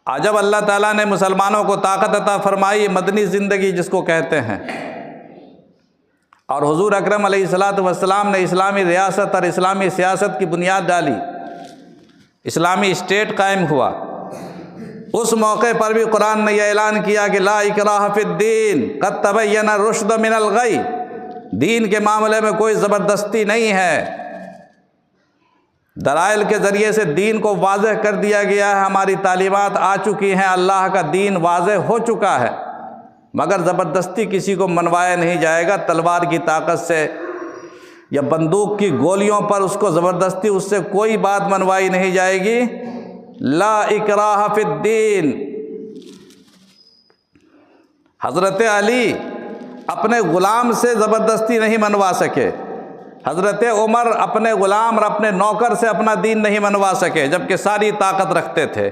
جب اللہ تعالیٰ نے مسلمانوں کو طاقت عطا فرمائی، مدنی زندگی جس کو کہتے ہیں، اور حضور اکرم علیہ الصلاۃ والسلام نے اسلامی ریاست اور اسلامی سیاست کی بنیاد ڈالی، اسلامی اسٹیٹ قائم ہوا، اس موقع پر بھی قرآن نے یہ اعلان کیا کہ لا اکراہ فی الدین قد تبین الرشد من الغی، دین کے معاملے میں کوئی زبردستی نہیں ہے، دلائل کے ذریعے سے دین کو واضح کر دیا گیا ہے، ہماری تعلیمات آ چکی ہیں، اللہ کا دین واضح ہو چکا ہے، مگر زبردستی کسی کو منوایا نہیں جائے گا، تلوار کی طاقت سے یا بندوق کی گولیوں پر اس کو زبردستی اس سے کوئی بات منوائی نہیں جائے گی۔ لا اکراہ فی الدین۔ حضرت علی اپنے غلام سے زبردستی نہیں منوا سکے، حضرت عمر اپنے غلام اور اپنے نوکر سے اپنا دین نہیں منوا سکے، جبکہ ساری طاقت رکھتے تھے۔